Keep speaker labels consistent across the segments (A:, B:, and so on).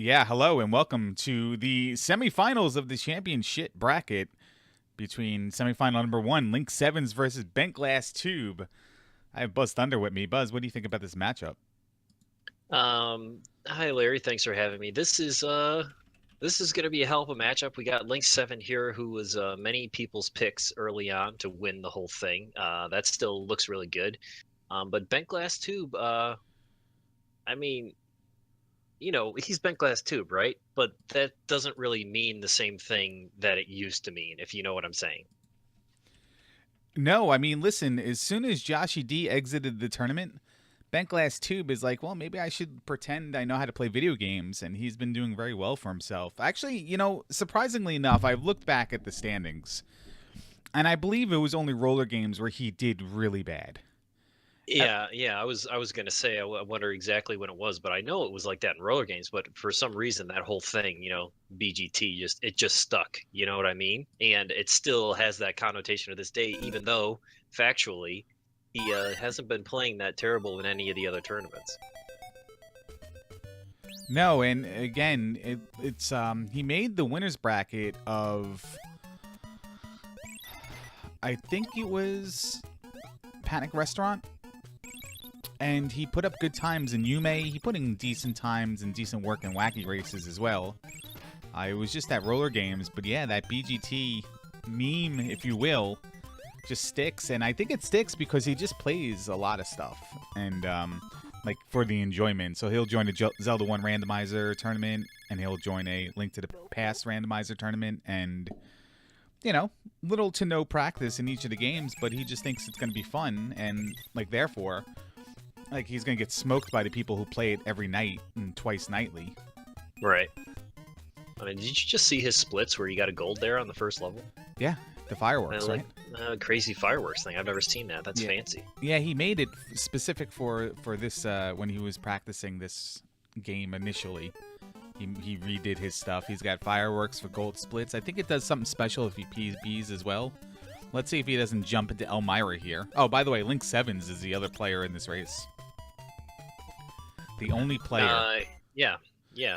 A: Yeah, hello and welcome to the semifinals of the ChampionSHIT bracket between semifinal number 1, Link Sevens versus Bent Glass Tube. I have Buzz Thunder with me. Buzz, what do you think about this matchup?
B: Hi Larry, thanks for having me. This is gonna be a hell of a matchup. We got Link 7 here, who was many people's picks early on to win the whole thing. That still looks really good. But Bent Glass Tube, I mean, he's Bent Glass Tube, right? But that doesn't really mean the same thing that it used to mean, if you know what I'm saying.
A: No, I mean, listen, as soon as Joshy D exited the tournament, Bent Glass Tube is like, well, maybe I should pretend I know how to play video games, and he's been doing very well for himself. Actually, surprisingly enough, I've looked back at the standings, and I believe it was only roller games where he did really bad.
B: Yeah. I was gonna say I wonder exactly when it was, but I know it was like that in roller games. But for some reason, that whole thing, BGT just stuck. You know what I mean? And it still has that connotation to this day, even though factually he hasn't been playing that terrible in any of the other tournaments.
A: No, and again, it's he made the winners bracket of, I think it was Panic Restaurant, and he put up good times in Yume. He put in decent times and decent work in Wacky Races as well. It was just that roller games, but yeah, that BGT meme, if you will, just sticks, and I think it sticks because he just plays a lot of stuff, and like for the enjoyment. So he'll join a Zelda 1 randomizer tournament, and he'll join a Link to the Past randomizer tournament, and little to no practice in each of the games, but he just thinks it's going to be fun, and like therefore, like he's going to get smoked by the people who play it every night and twice nightly.
B: Right. I mean, did you just see his splits where he got a gold there on the first level?
A: Yeah, the fireworks, right?
B: Crazy fireworks thing. I've never seen that. That's
A: Yeah.
B: fancy.
A: Yeah, he made it specific for this when he was practicing this game initially. He redid his stuff. He's got fireworks for gold splits. I think it does something special if he PBs as well. Let's see if he doesn't jump into Elmira here. Oh, by the way, Link Sevens is the other player in this race. The only player.
B: Yeah.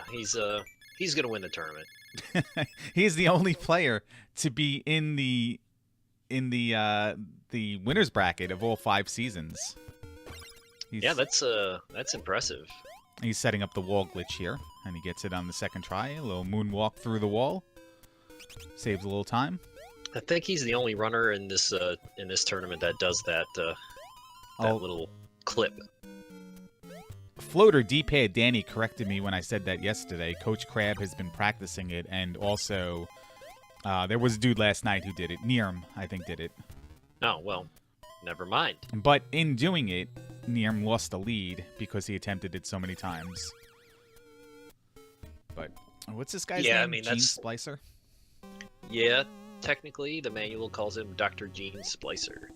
B: He's gonna win the tournament.
A: He's the only player to be in the winners bracket of all 5 seasons.
B: Yeah, that's impressive.
A: He's setting up the wall glitch here, and he gets it on the second try. A little moonwalk through the wall. Saves a little time.
B: I think he's the only runner in this tournament that does that little clip.
A: Floater D-Pad Danny corrected me when I said that yesterday. Coach Crab has been practicing it, and also there was a dude last night who did it. Nirm, I think, did it.
B: Oh, well, never mind.
A: But in doing it, Nirm lost the lead because he attempted it so many times. But what's this guy's name?
B: I mean,
A: Gene Splicer?
B: Yeah, technically the manual calls him Dr. Gene Splicer.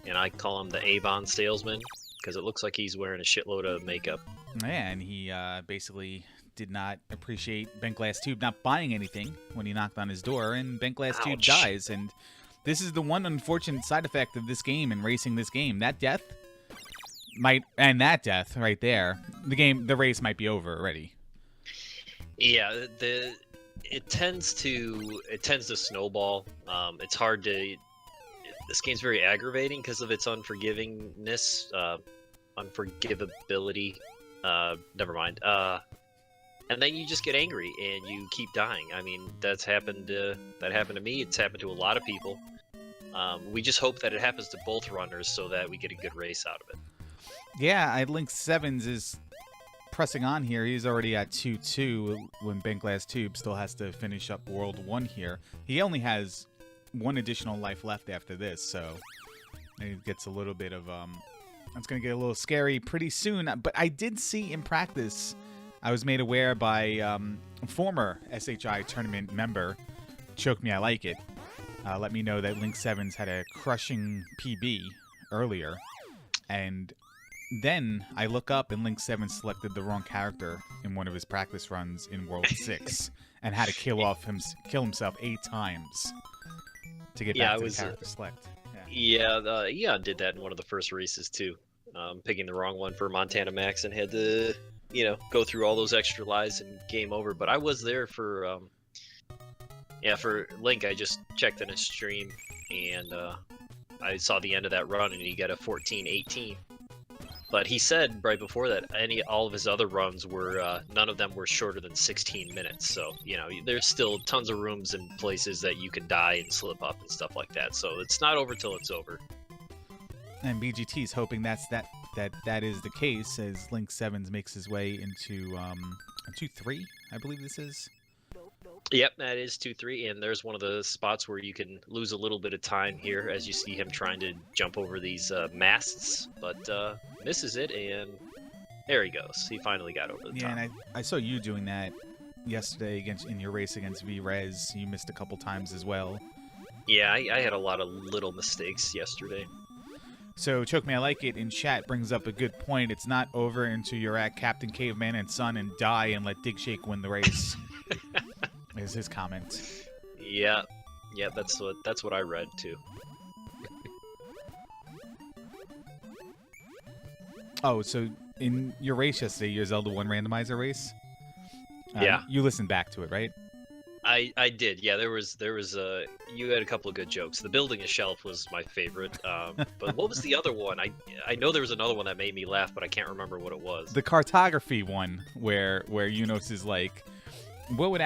B: And I call him the Avon salesman because it looks like he's wearing a shitload of makeup.
A: Yeah, and he basically did not appreciate Bent Glass Tube not buying anything when he knocked on his door, and Bent Glass Tube dies. And this is the one unfortunate side effect of this game and racing this game. That death might, and that death right there, the race might be over already.
B: Yeah, it tends to snowball. It's hard to. This game's very aggravating because of its unforgivingness, unforgivability. Never mind. And then you just get angry and you keep dying. I mean, that happened to me. It's happened to a lot of people. We just hope that it happens to both runners so that we get a good race out of it.
A: Yeah, Link Sevens is pressing on here. He's already at 2-2 when Bent Glass Tube still has to finish up World 1 here. He only has 1 additional life left after this, so it gets a little bit of it's gonna get a little scary pretty soon. But I did see in practice, I was made aware by former SHI tournament member Choke Me I Like It, let me know that Link Sevens had a crushing PB earlier, and then I look up and Link 7 selected the wrong character in one of his practice runs in World 6 and had to kill himself 8 times to get back to the character select.
B: Yeah, did that in one of the first races too. Picking the wrong one for Montana Max and had to go through all those extra lives and game over. But I was there for for Link. I just checked in his stream, and I saw the end of that run, and he got a 14-18. But he said right before that all of his other runs were none of them were shorter than 16 minutes. So there's still tons of rooms and places that you can die and slip up and stuff like that. So it's not over till it's over.
A: And BGT's hoping that is the case as Link Sevens makes his way into 2-3, I believe this is.
B: Yep, that is 2-3, and there's one of the spots where you can lose a little bit of time here as you see him trying to jump over these masts, but misses it, and there he goes. He finally got over the top.
A: Yeah, and I saw you doing that yesterday in your race against V-Rez. You missed a couple times as well.
B: Yeah, I had a lot of little mistakes yesterday.
A: So, Choke Me I Like It in chat brings up a good point. It's not over until you're at Captain Caveman and Son and die and let Dig Shake win the race. Is his comment.
B: Yeah, that's what I read too.
A: Oh, so in your race yesterday, your Zelda 1 randomizer race?
B: Yeah.
A: You listened back to it, right?
B: I did. Yeah, there was you had a couple of good jokes. The building a shelf was my favorite. But what was the other one? I know there was another one that made me laugh, but I can't remember what it was.
A: The cartography one where Yunos is like, what would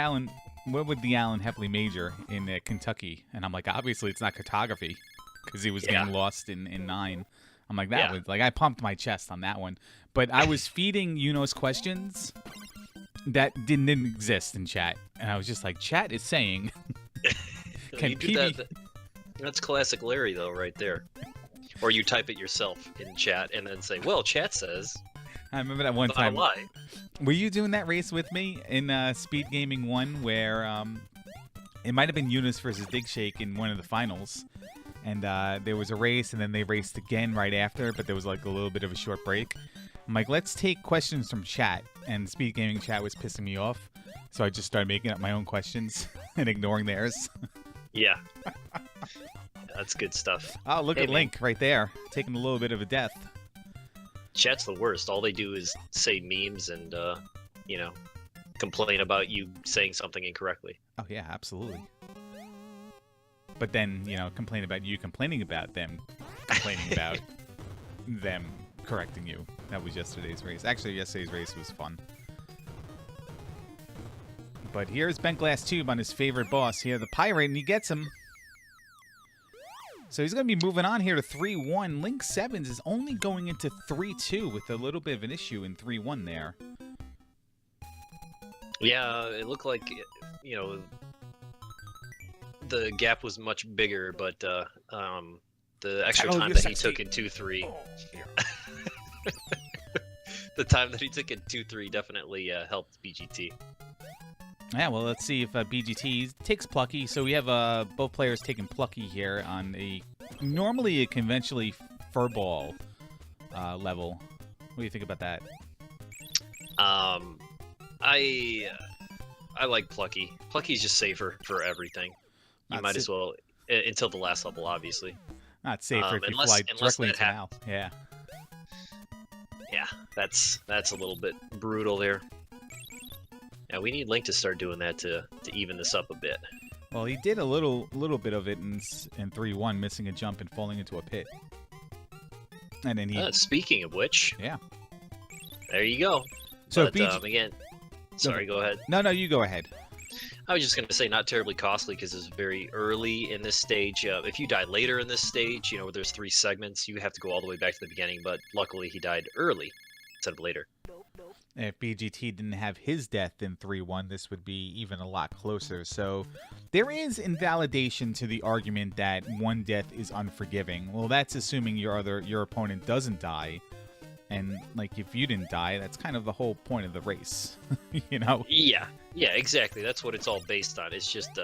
A: the Alan Heffley major in Kentucky? And I'm like, obviously it's not cartography because he was getting lost in 9. I'm like, that was like, I pumped my chest on that one. But I was feeding Yunos questions that didn't exist in chat. And I was just like, chat is saying, can PB...
B: That's classic Larry, though, right there. Or you type it yourself in chat and then say, well, chat says...
A: I remember that one time. Were you doing that race with me in Speed Gaming 1 where it might have been Eunice versus Dig Shake in one of the finals? And there was a race, and then they raced again right after, but there was like a little bit of a short break. I'm like, let's take questions from chat. And Speed Gaming chat was pissing me off. So I just started making up my own questions and ignoring theirs.
B: Yeah. That's good stuff.
A: Oh, look at Link right there, taking a little bit of a death.
B: Chat's the worst. All they do is say memes and, complain about you saying something incorrectly.
A: Oh, yeah, absolutely. But then, complain about you complaining about them, complaining about them correcting you. That was yesterday's race. Actually, yesterday's race was fun. But here's Bent Glass Tube on his favorite boss here, the Pirate, and he gets him. So he's going to be moving on here to 3-1. Link Sevens is only going into 3-2 with a little bit of an issue in 3-1 there.
B: Yeah, it looked like, the gap was much bigger, but the extra time that he took in 2-3... Oh, the time that he took in 2-3 definitely helped BGT.
A: Yeah, well, let's see if BGT takes Plucky. So we have both players taking Plucky here on normally a conventionally furball level. What do you think about that?
B: I like Plucky. Plucky's just safer for everything. You might as well, until the last level, obviously.
A: Not safer if you fly directly into Mal. Yeah.
B: Yeah, that's a little bit brutal there. Yeah, we need Link to start doing that to even this up a bit.
A: Well, he did a little bit of it in 3-1, missing a jump and falling into a pit. And then he...
B: speaking of which...
A: Yeah.
B: There you go.
A: So,
B: but, again... Sorry, go ahead.
A: No, you go ahead.
B: I was just going to say not terribly costly because it's very early in this stage. If you die later in this stage, where there's 3 segments, you have to go all the way back to the beginning, but luckily he died early instead of later.
A: If BGT didn't have his death in 3-1, this would be even a lot closer. So there is invalidation to the argument that one death is unforgiving. Well, that's assuming your opponent doesn't die. And, like, if you didn't die, that's kind of the whole point of the race,
B: Yeah, exactly. That's what it's all based on. It's just,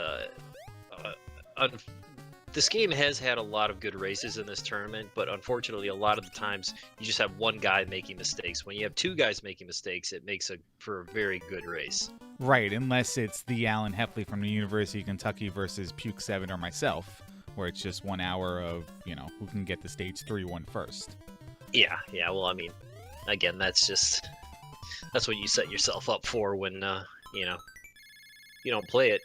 B: this game has had a lot of good races in this tournament, but unfortunately, a lot of the times, you just have one guy making mistakes. When you have 2 guys making mistakes, it makes for a very good race.
A: Right, unless it's the Alan Heffley from the University of Kentucky versus Puke 7 or myself, where it's just 1 hour of, who can get the stage 3-1 first.
B: Yeah, well, I mean, again, that's just that's what you set yourself up for when you know, you don't play it.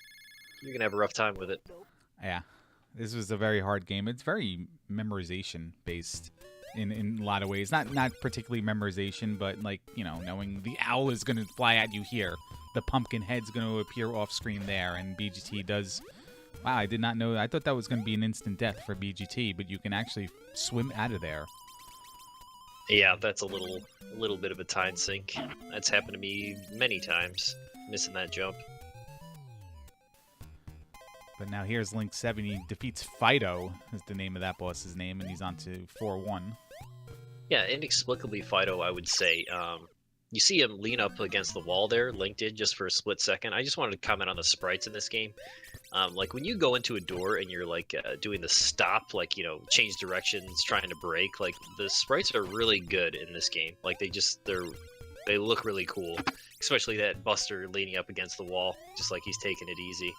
B: You're gonna have a rough time with it.
A: Yeah, this was a very hard game. It's very memorization based in a lot of ways. Not particularly memorization, but like, you know, knowing the owl is going to fly at you here, the pumpkin head's going to appear off screen there, and BGT does. Wow, I did not know. I thought that was going to be an instant death for BGT, but you can actually swim out of there.
B: Yeah, that's a little bit of a time sink. That's happened to me many times, missing that jump.
A: But now here's Link 7. He defeats Fido, is the name of that boss's name, and he's on to 4-1.
B: Yeah, inexplicably Fido, I would say. You see him lean up against the wall there, Link did, just for a split second. I just wanted to comment on the sprites in this game. Like, when you go into a door and you're, like, doing the stop, like, you know, change directions, trying to brake, like, the sprites are really good in this game. Like, they look really cool. Especially that Buster leaning up against the wall, just like he's taking it easy.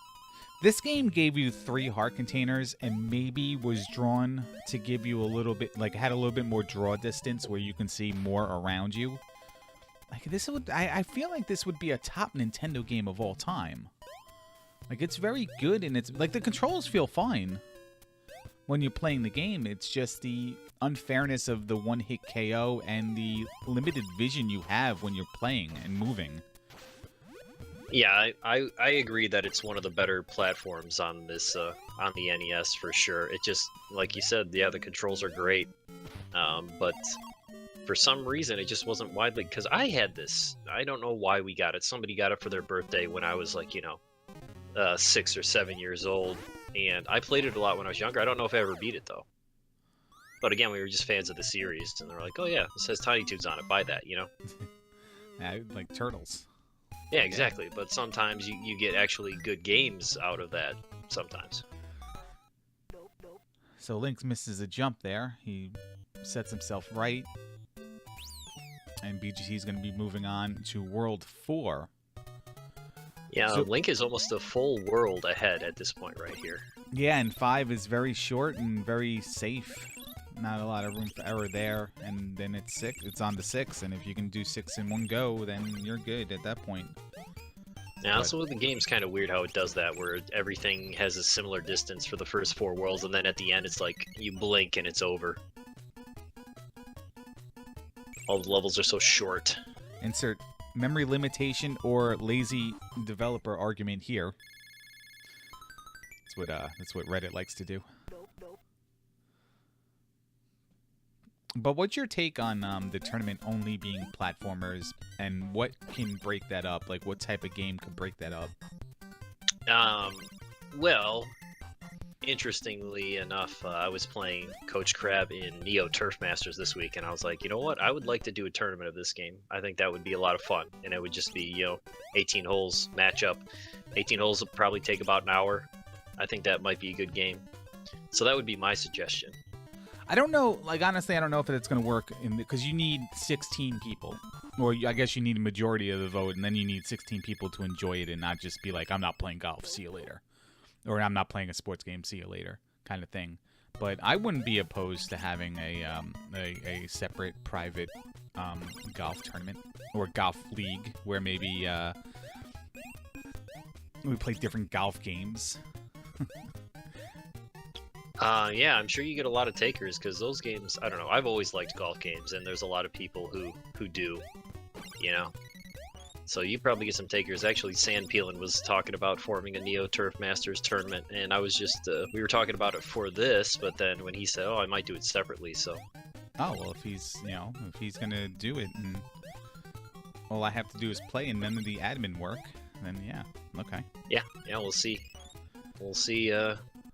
A: This game gave you 3 heart containers and maybe was drawn to give you a little bit, like, had a little bit more draw distance where you can see more around you. Like, this would, I feel like this would be a top Nintendo game of all time. Like, it's very good, and it's, like, the controls feel fine when you're playing the game. It's just the unfairness of the one-hit KO and the limited vision you have when you're playing and moving.
B: Yeah, I agree that it's one of the better platforms on this on the NES for sure. It just, like you said, yeah, the controls are great, but for some reason it just wasn't widely. Because I had this, I don't know why we got it. Somebody got it for their birthday when I was like, you know, 6 or 7 years old, and I played it a lot when I was younger. I don't know if I ever beat it though. But again, we were just fans of the series, and they're like, oh yeah, it says Tiny Toons on it, buy that, you know.
A: Yeah, like Turtles.
B: Yeah, exactly. But sometimes you get actually good games out of that, sometimes.
A: So Link misses a jump there. He sets himself right. And BGT is going to be moving on to World 4.
B: Yeah,
A: So,
B: Link is almost a full world ahead at this point right here.
A: yeah, and 5 is very short and very safe. Not a lot of room for error there. And then it's 6. It's on to 6. And if you can do 6 in one go, then you're good at that point.
B: Now, so the game's kind of weird how it does that, where everything has a similar distance for the first 4 worlds, and then at the end it's like you blink and it's over. All the levels are so short.
A: Insert memory limitation or lazy developer argument here. That's what Reddit likes to do. But what's your take on the tournament only being platformers, and what can break that up? Like, what type of game could break that up?
B: Well, interestingly enough, I was playing Coach Crab in Neo Turf Masters this week, and I was like, you know what? I would like to do a tournament of this game. I think that would be a lot of fun, and it would just be, you know, 18 holes matchup. 18 holes would probably take about an hour. I think that might be a good game. So that would be my suggestion.
A: I don't know. Like, honestly, I don't know if it's going to work because you need 16 people. Or I guess you need a majority of the vote, and then you need 16 people to enjoy it and not just be like, I'm not playing golf, see you later. Or I'm not playing a sports game, see you later, kind of thing. But I wouldn't be opposed to having a separate private golf tournament or golf league where maybe we play different golf games.
B: Yeah, I'm sure you get a lot of takers because those games, I don't know, I've always liked golf games, and there's a lot of people who do, you know. So you probably get some takers. Actually, Sand Peelan was talking about forming a Neo Turf Masters tournament, and I was just, we were talking about it for this, but then when he said, oh, I might do it separately, so.
A: Oh, well, if he's, you know, if he's going to do it, and all I have to do is play and none of the admin work, then yeah, okay.
B: Yeah, we'll see. We'll see,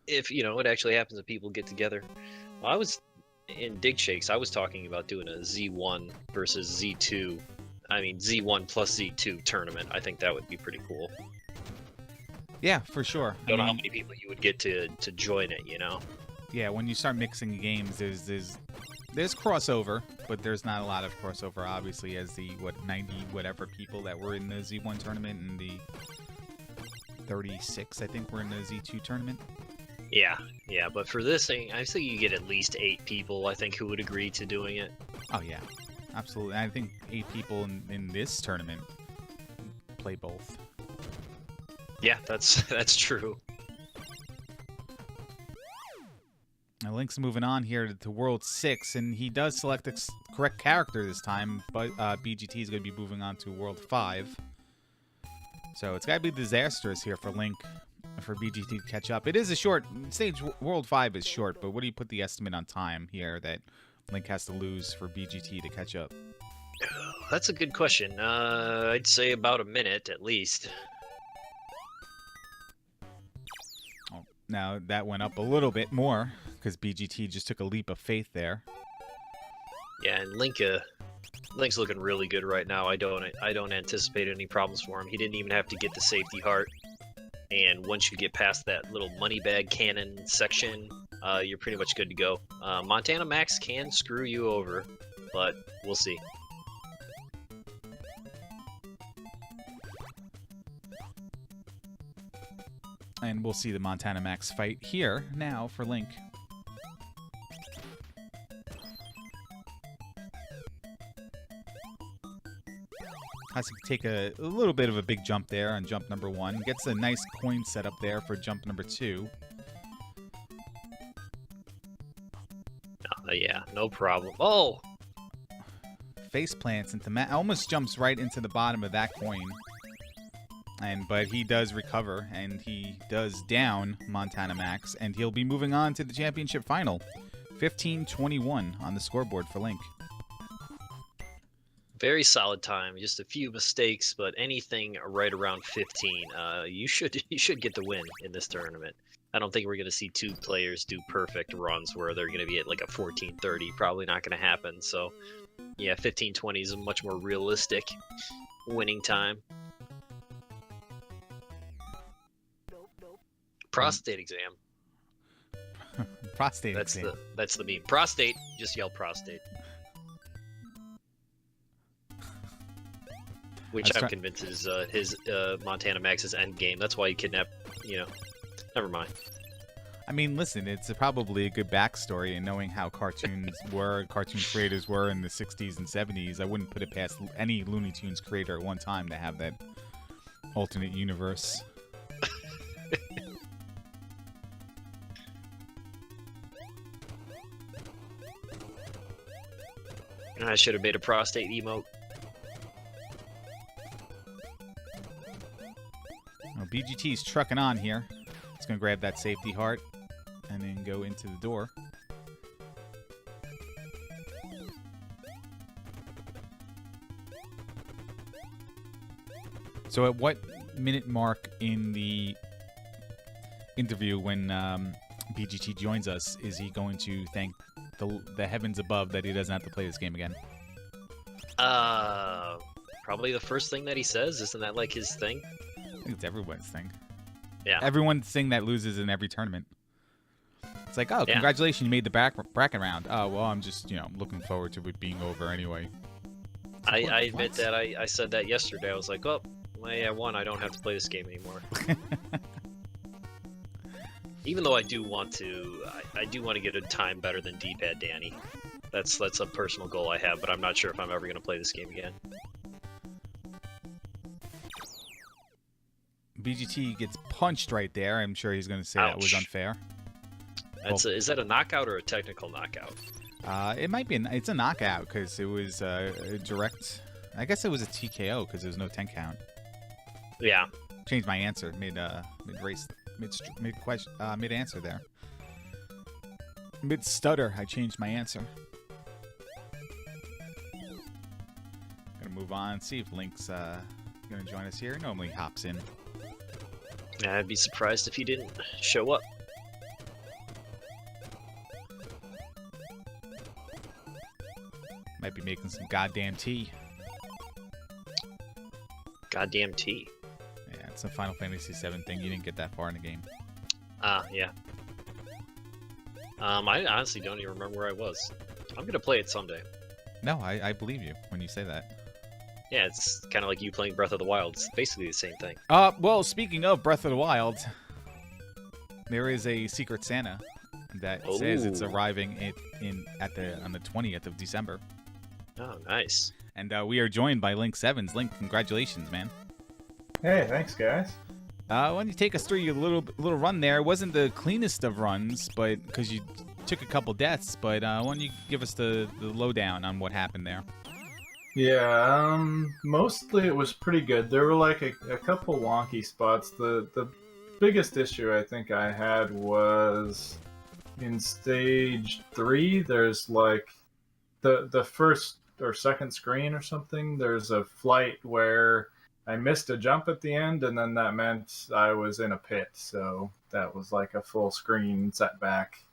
B: if, you know, it actually happens that people get together. Well, I was in Dig Shakes, I was talking about doing a Z1 versus Z2. I mean, Z1 plus Z2 tournament. I think that would be pretty cool.
A: Yeah, for sure.
B: I don't know how many people you would get to join it, you know?
A: Yeah, when you start mixing games, there's crossover, but there's not a lot of crossover, obviously, as the, 90 whatever people that were in the Z1 tournament and the 36, I think, were in the Z2 tournament.
B: Yeah, but for this thing, I think you get at least 8 people, I think, who would agree to doing it.
A: Oh, yeah. absolutely. I think 8 people in this tournament play both.
B: Yeah, that's true.
A: Now Link's moving on here to World 6, and he does select the correct character this time, but BGT is going to be moving on to World 5. So it's got to be disastrous here for Link, for BGT to catch up. It is a short stage. World 5 is short, but what do you put the estimate on time here that Link has to lose for BGT to catch up?
B: That's a good question. I'd say about a minute at least.
A: Oh, now that went up a little bit more because BGT just took a leap of faith there.
B: Yeah, and Link's looking really good right now. I don't anticipate any problems for him. He didn't even have to get the safety heart. And once you get past that little money bag cannon section, you're pretty much good to go. Montana Max can screw you over, but we'll see.
A: And we'll see the Montana Max fight here now for Link. Has to take a little bit of a big jump there on jump number 1. Gets a nice coin set up there for jump number 2.
B: Yeah, no problem. Oh!
A: Face plants into almost jumps right into the bottom of that coin. But he does recover, and he does down Montana Max, and he'll be moving on to the championship final. 15-21 on the scoreboard for Link.
B: Very solid time. Just a few mistakes, but anything right around 15, you should get the win in this tournament. I don't think we're going to see 2 players do perfect runs where they're going to be at like a 14-30. Probably not going to happen. So, yeah, 15-20 is a much more realistic winning time. Prostate exam.
A: Prostate exam.
B: That's the meme. Prostate. Just yell prostate. Which I'm convinced is his Montana Max's end game. That's why he kidnapped. Never mind.
A: I mean, listen, it's probably a good backstory, and knowing how cartoon creators were in the 60s and 70s, I wouldn't put it past any Looney Tunes creator at one time to have that alternate universe.
B: I should have made a prostate emote.
A: Well, BGT's trucking on here. He's going to grab that safety heart and then go into the door. So at what minute mark in the interview when BGT joins us is he going to thank the heavens above that he doesn't have to play this game again?
B: Probably the first thing that he says. Isn't that like his thing?
A: I think it's everyone's thing.
B: Yeah.
A: Everyone's thing that loses in every tournament. It's like, oh, congratulations, you made the bracket round. Oh, well, I'm just, looking forward to it being over anyway.
B: I admit that I said that yesterday. I was like, oh, I won. I don't have to play this game anymore. Even though I do want to get a time better than D-pad Danny. That's a personal goal I have, but I'm not sure if I'm ever going to play this game again.
A: BGT gets punched right there. I'm sure he's going to say that was unfair.
B: Is that a knockout or a technical knockout?
A: It might be. It's a knockout because it was a direct. I guess it was a TKO because there was no 10 count.
B: Yeah.
A: Changed my answer mid race, mid answer there. Mid stutter, I changed my answer. Gonna move on. See if Link's gonna join us here. Normally hops in.
B: Yeah, I'd be surprised if he didn't show up.
A: Might be making some goddamn tea.
B: Goddamn tea.
A: Yeah, it's a Final Fantasy VII thing. You didn't get that far in the game.
B: Yeah. I honestly don't even remember where I was. I'm gonna play it someday.
A: No, I believe you when you say that.
B: Yeah, it's kind of like you playing Breath of the Wild. It's basically the same thing.
A: Well, speaking of Breath of the Wild, there is a Secret Santa that says it's arriving on the 20th of December.
B: Oh, nice.
A: And we are joined by Link Sevens. Link, congratulations, man.
C: Hey, thanks, guys.
A: Why don't you take us through your little run there? It wasn't the cleanest of runs, but because you took a couple deaths. But why don't you give us the lowdown on what happened there?
C: Yeah, mostly it was pretty good. There were like a couple wonky spots. The biggest issue I think I had was in stage 3. There's like the first or second screen or something. There's a flight where I missed a jump at the end, and then that meant I was in a pit. So that was like a full screen setback.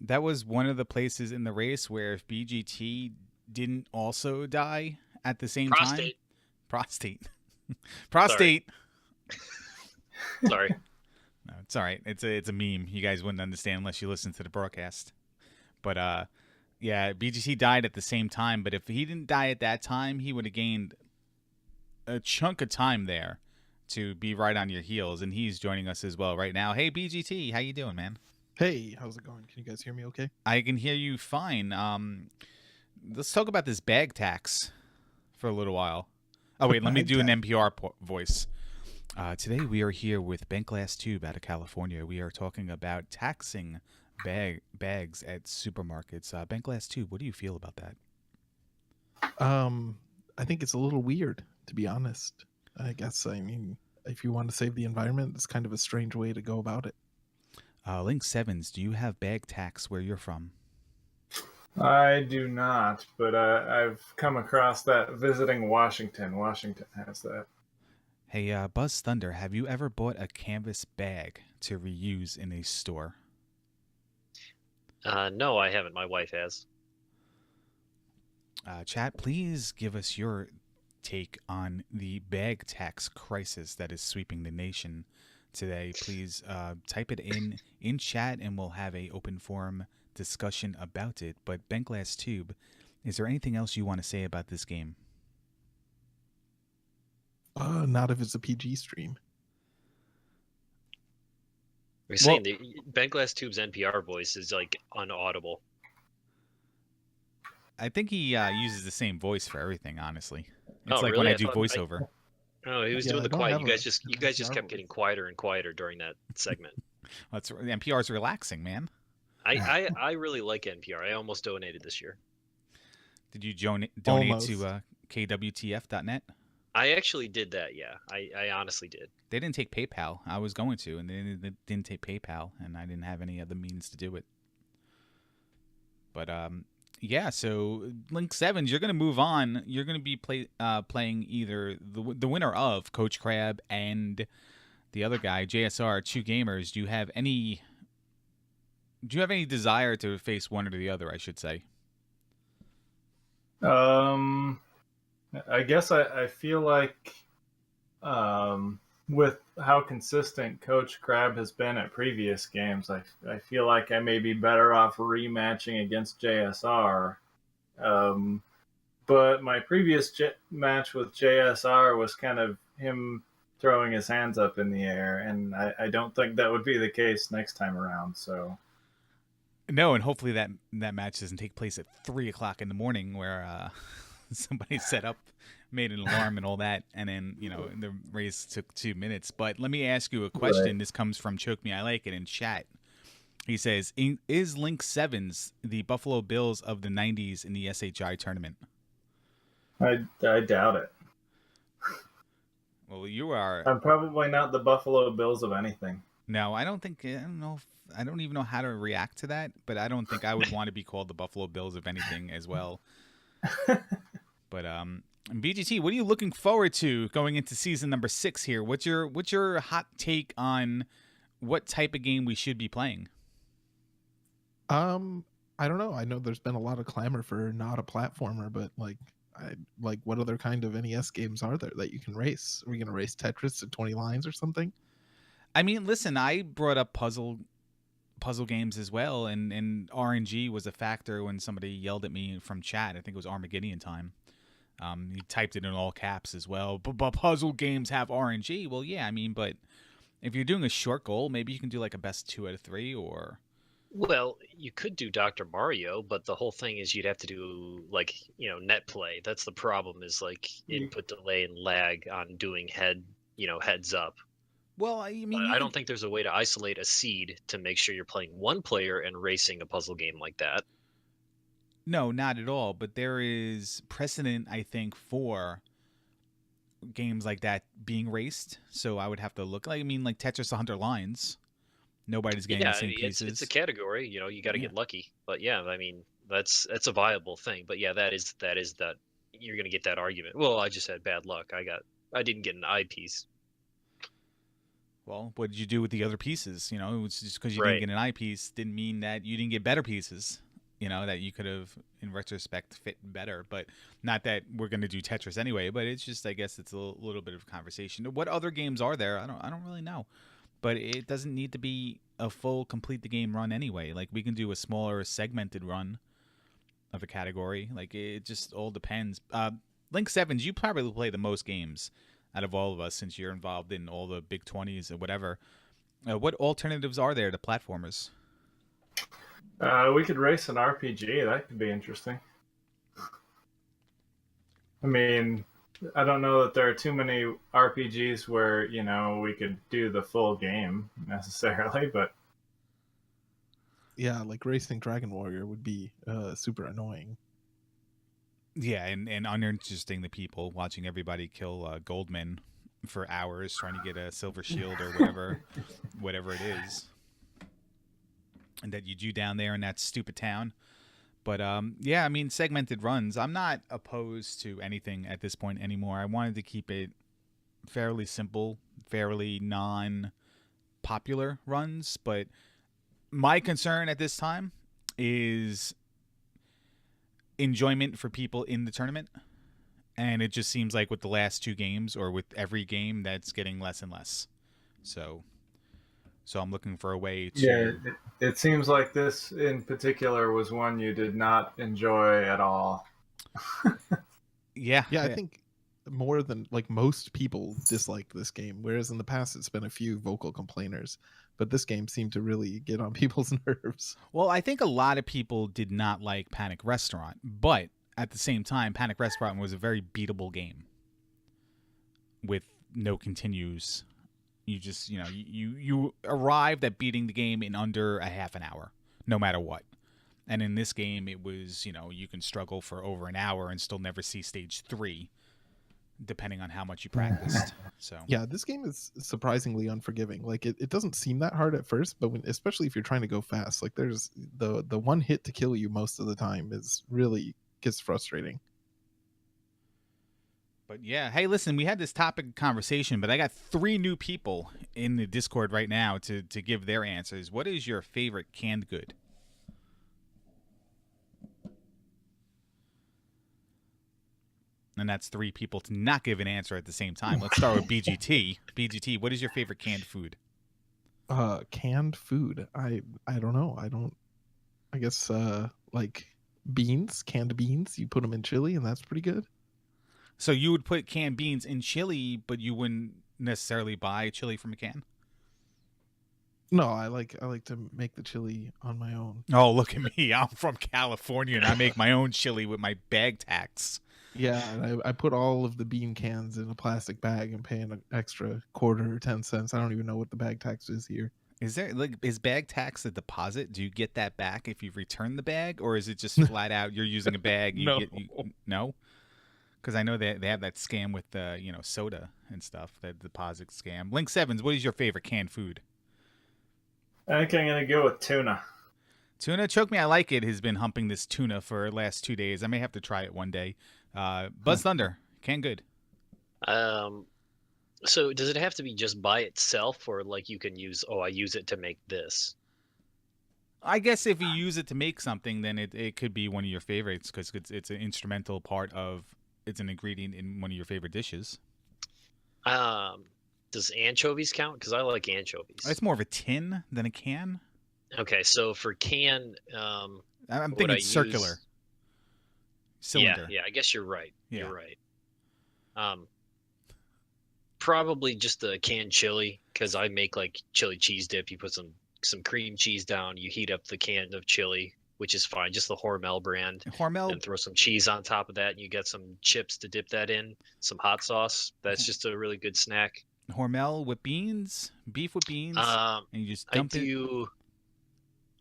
A: That was one of the places in the race where if BGT didn't also die at the same time. Prostate. Prostate.
B: Sorry.
A: No, it's all right. It's a meme. You guys wouldn't understand unless you listen to the broadcast. But yeah, BGT died at the same time. But if he didn't die at that time, he would have gained a chunk of time there to be right on your heels. And he's joining us as well right now. Hey, BGT, how you doing, man?
D: Hey, how's it going? Can you guys hear me okay?
A: I can hear you fine. Let's talk about this bag tax for a little while. Oh, wait, let me do an NPR voice. Today we are here with Bentglass Tube out of California. We are talking about taxing bags at supermarkets. Bentglass Tube, what do you feel about that?
D: I think it's a little weird, to be honest. I guess, I mean, if you want to save the environment, it's kind of a strange way to go about it.
A: Link Sevens, do you have bag tax where you're from?
C: I do not, but I've come across that visiting Washington. Washington has that.
A: Hey, Buzz Thunder, have you ever bought a canvas bag to reuse in a store?
B: No, I haven't. My wife has.
A: Chat, please give us your take on the bag tax crisis that is sweeping the nation today. Please type it in chat, and we'll have a open forum discussion about it. But Bentglass Tube, is there anything else you want to say about this game?
D: Not if it's a PG stream.
B: We're saying the Bentglass Tube's NPR voice is like unaudible.
A: I think he uses the same voice for everything, honestly. It's
B: Oh,
A: like
B: really?
A: when I
B: I
A: do
B: thought-
A: voiceover.
B: Oh, he was
D: Yeah,
B: doing
D: I
B: the
D: don't
B: quiet.
D: have
B: You guys just kept
D: NPR
B: getting quieter and quieter during that segment.
A: NPR's relaxing, man.
B: I really like NPR. I almost donated this year.
A: Did you donate
D: Almost.
A: to kwtf.net?
B: I actually did that, yeah. I honestly did.
A: They didn't take PayPal. I was going to, and they didn't take PayPal, and I didn't have any other means to do it. But yeah. So Link Sevens, you're gonna move on. You're gonna be playing either the winner of Coach Crab and the other guy, JSR, two gamers. Do you have any desire to face one or the other? I should say.
C: I guess I feel like with how consistent Coach Crab has been at previous games, I feel like I may be better off rematching against JSR. But my previous match with JSR was kind of him throwing his hands up in the air, and I don't think that would be the case next time around. So
A: No, and hopefully that match doesn't take place at 3:00 in the morning where somebody made an alarm and all that, and then the race took 2 minutes. But let me ask you a question.
C: Right.
A: This comes from Choke Me I Like It in chat. He says, "Is Link Sevens the Buffalo Bills of the '90s in the SHI tournament?"
C: I doubt it.
A: Well, you are.
C: I'm probably not the Buffalo Bills of anything.
A: No, I don't know. I don't even know how to react to that. But I don't think I would want to be called the Buffalo Bills of anything as well. But BGT, what are you looking forward to going into season number 6 here? What's your hot take on what type of game we should be playing?
D: I don't know. I know there's been a lot of clamor for not a platformer, but what other kind of NES games are there that you can race? Are we gonna race Tetris at 20 lines or something?
A: I mean, listen, I brought up puzzle games as well, and RNG was a factor when somebody yelled at me from chat. I think it was Armageddon time. He typed it in all caps as well. But puzzle games have RNG. Well, yeah, I mean, but if you're doing a short goal, maybe you can do like a best 2 out of 3, or
B: Well, you could do Dr. Mario, but the whole thing is you'd have to do like, net play. That's the problem is like
C: You-
B: input delay and lag on doing heads up.
A: Well, I mean,
B: But
A: you
B: I
A: could,
B: don't think there's a way to isolate a seed to make sure you're playing one player and racing a puzzle game like that.
A: no, not at all. But there is precedent, I think, for games like that being raced. So I would have to look. Like, I mean, like Tetris 100 lines. Nobody's getting
B: Yeah,
A: the same
B: it's
A: pieces.
B: a category, you got to
A: Yeah.
B: get lucky. But yeah, I mean, that's a viable thing. But yeah, that is that you're going to get that argument. Well, I just had bad luck. I didn't get an eyepiece.
A: Well, what did you do with the other pieces? It was just because you
B: Right.
A: didn't get an eyepiece didn't mean that you didn't get better pieces. That you could have, in retrospect, fit better. But not that we're going to do Tetris anyway. But it's just, I guess, it's a little bit of conversation. What other games are there? I don't really know. But it doesn't need to be a full complete the game run anyway. Like we can do a smaller segmented run of a category. Like it just all depends. Link Sevens, you probably play the most games out of all of us since you're involved in all the big 20s or whatever. What alternatives are there to platformers?
C: We could race an RPG. That could be interesting. I mean, I don't know that there are too many RPGs where, we could do the full game necessarily, but
D: Yeah, like racing Dragon Warrior would be super annoying.
A: Yeah, and uninteresting to people watching everybody kill Goldman for hours trying to get a silver shield or whatever it is, and that you do down there in that stupid town. But yeah, I mean, segmented runs. I'm not opposed to anything at this point anymore. I wanted to keep it fairly simple, fairly non-popular runs. But my concern at this time is enjoyment for people in the tournament. And it just seems like with the last two games, or with every game, that's getting less and less. So I'm looking for a way to...
C: yeah, it seems like this in particular was one you did not enjoy at all.
A: Yeah.
D: Yeah, I think more than like most people disliked this game, whereas in the past it's been a few vocal complainers, but this game seemed to really get on people's nerves.
A: Well, I think a lot of people did not like Panic Restaurant, but at the same time, Panic Restaurant was a very beatable game with no continues. You just, you arrived at beating the game in under a half an hour, no matter what. And in this game, it was, you can struggle for over an hour and still never see stage 3, depending on how much you practiced. So
D: Yeah, this game is surprisingly unforgiving. Like it doesn't seem that hard at first, but especially if you're trying to go fast, like there's the one hit to kill you most of the time is really gets frustrating.
A: But yeah, hey, listen, we had this topic conversation, but I got 3 new people in the Discord right now to give their answers. What is your favorite canned good? And that's 3 people to not give an answer at the same time. Let's start with BGT. BGT, what is your favorite canned food?
D: Canned food. I don't know. I guess like beans, canned beans. You put them in chili, and that's pretty good.
A: So you would put canned beans in chili, but you wouldn't necessarily buy chili from a can?
D: No, I like to make the chili on my own.
A: Oh, look at me. I'm from California, and I make my own chili with my bag tax.
D: Yeah, and I put all of the bean cans in a plastic bag and pay an extra quarter or 10 cents. I don't even know what the bag tax is here.
A: Is bag tax a deposit? Do you get that back if you return the bag, or is it just flat out you're using a bag? No, because I know they have that scam with soda and stuff, that deposit scam. Link Sevens, what is your favorite canned food?
C: I think I'm gonna go with tuna.
A: Tuna, Choke Me, I Like It has been humping this tuna for the last 2 days. I may have to try it one day. Buzz Thunder, canned good.
B: So does it have to be just by itself, or like you can use, I use it to make this?
A: I guess if you use it to make something, then it could be one of your favorites because it's an instrumental part of, it's an ingredient in one of your favorite dishes.
B: Does anchovies count? Because I like anchovies.
A: It's more of a tin than a can.
B: Okay, so for can,
A: I'm thinking circular. Cylinder.
B: Yeah, I guess you're right.
A: Yeah.
B: You're right. Probably just the canned chili, because I make like chili cheese dip. You put some some cream cheese down. You heat up the can of chili, which is fine, just the Hormel brand.
A: Hormel,
B: And throw some cheese on top of that, and you get some chips to dip that in, some hot sauce. That's just a really good snack.
A: Hormel with beans, beef with beans, and you just dump it.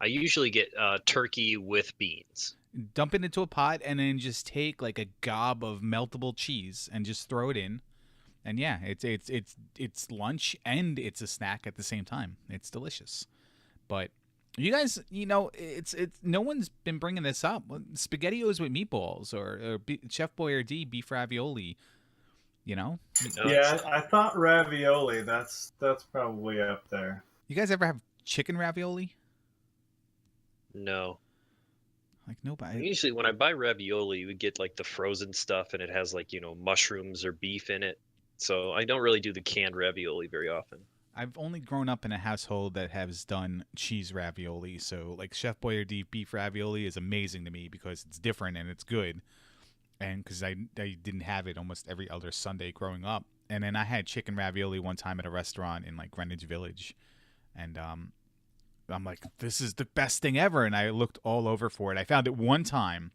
B: I usually get turkey with beans.
A: Dump it into a pot, and then just take like a gob of meltable cheese and just throw it in. And yeah, it's lunch and it's a snack at the same time. It's delicious. But you guys, it's no one's been bringing this up. SpaghettiOs with meatballs or Chef Boyardee beef ravioli.
B: No,
C: Yeah, I thought ravioli. That's probably up there.
A: You guys ever have chicken ravioli?
B: No.
A: Like nobody.
B: Usually when I buy ravioli, we get like the frozen stuff, and it has like mushrooms or beef in it. So I don't really do the canned ravioli very often.
A: I've only grown up in a household that has done cheese ravioli, so like Chef Boyardee beef ravioli is amazing to me because it's different and it's good, and because I didn't have it almost every other Sunday growing up. And then I had chicken ravioli one time at a restaurant in like Greenwich Village, and I'm like, this is the best thing ever, and I looked all over for it. I found it one time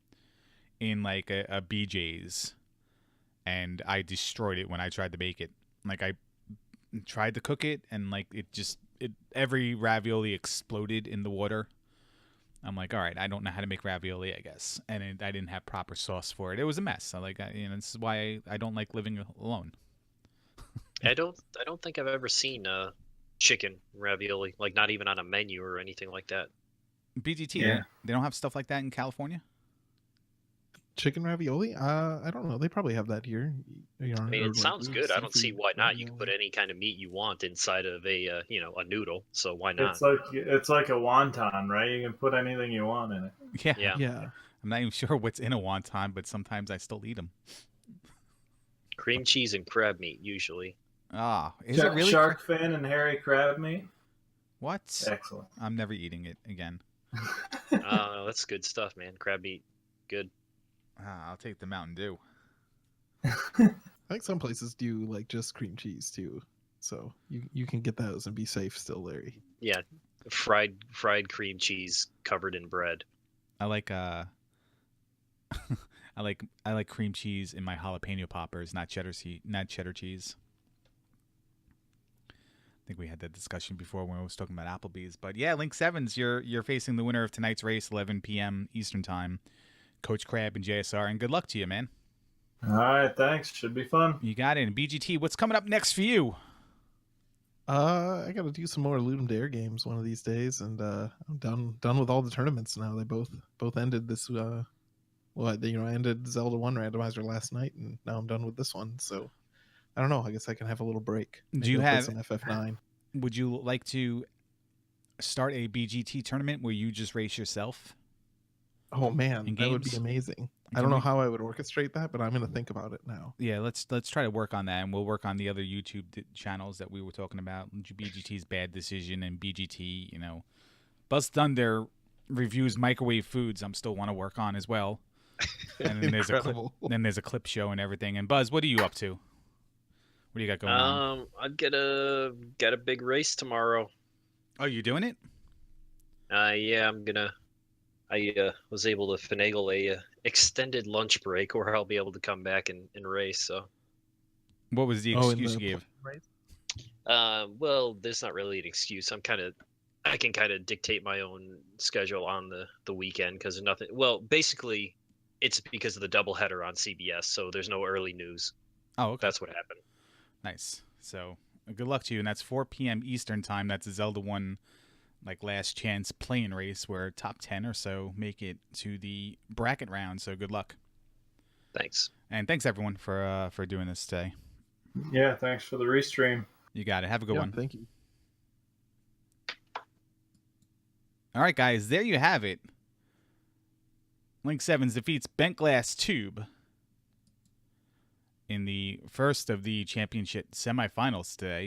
A: in like a BJ's, and I destroyed it when I tried to make it. Like I tried to cook it, and like every ravioli exploded in the water. I'm like, all right, I don't know how to make ravioli, I guess, and I didn't have proper sauce for it. It was a mess. This is why I don't like living alone.
B: I don't think I've ever seen chicken ravioli, like not even on a menu or anything like that.
A: BGT,
C: Yeah.
A: they don't have stuff like that in California?
D: Chicken ravioli? I don't know. They probably have that here.
B: I mean, it sounds good. I don't see why not. You can put any kind of meat you want inside of a a noodle, so why not?
C: It's like a wonton, right? You can put anything you want in it.
D: Yeah.
A: I'm not even sure what's in a wonton, but sometimes I still eat them.
B: Cream cheese and crab meat, usually.
A: Ah, is it really
C: shark fin and hairy crab meat?
A: What?
C: Excellent.
A: I'm never eating it again.
B: That's good stuff, man. Crab meat, good.
A: I'll take the Mountain Dew.
D: I think some places do like just cream cheese too, so you can get those and be safe still, Larry.
B: Yeah, fried cream cheese covered in bread.
A: I like I like cream cheese in my jalapeno poppers, not cheddar cheese. I think we had that discussion before when I was talking about Applebee's. But yeah, Link Sevens, you're facing the winner of tonight's race, 11 p.m. Eastern Time, Coach Crab and JSR, and good luck to you, man.
C: All right, thanks. Should be fun.
A: You got it. And BGT, what's coming up next for you?
D: I got to do some more Ludum Dare games one of these days, and I'm done with all the tournaments now. They both ended this. I ended Zelda 1 randomizer last night, and now I'm done with this one. So I don't know. I guess I can have a little break.
A: Do you have
D: some FF9?
A: Would you like to start a BGT tournament where you just race yourself?
D: Oh man, that would be amazing. I don't know how I would orchestrate that, but I'm going to think about it now.
A: Yeah, let's try to work on that, and we'll work on the other YouTube channels that we were talking about. BGT's Bad Decision and BGT, Buzz Thunder reviews microwave foods. I'm still want to work on as well. And then there's a clip show and everything. And Buzz, what are you up to? What do you got going on?
B: I've got a big race tomorrow.
A: Oh, you doing it?
B: Yeah, I'm gonna. I was able to finagle a extended lunch break where I'll be able to come back and race. So,
A: what was the excuse you gave?
B: Well, there's not really an excuse. I can kind of dictate my own schedule on the weekend because nothing. Well, basically, it's because of the doubleheader on CBS, so there's no early news.
A: Oh, okay.
B: That's what happened.
A: Nice. So, good luck to you. And that's 4 p.m. Eastern time. That's a Zelda 1 last chance play-in race where top 10 or so make it to the bracket round. So good luck.
B: Thanks.
A: And thanks everyone for doing this today.
C: Yeah, thanks for the restream.
A: You got it. Have a good one.
D: Thank you.
A: All right, guys, there you have it. Link Sevens defeats Bent Glass Tube in the first of the ChampionSHIT semifinals today.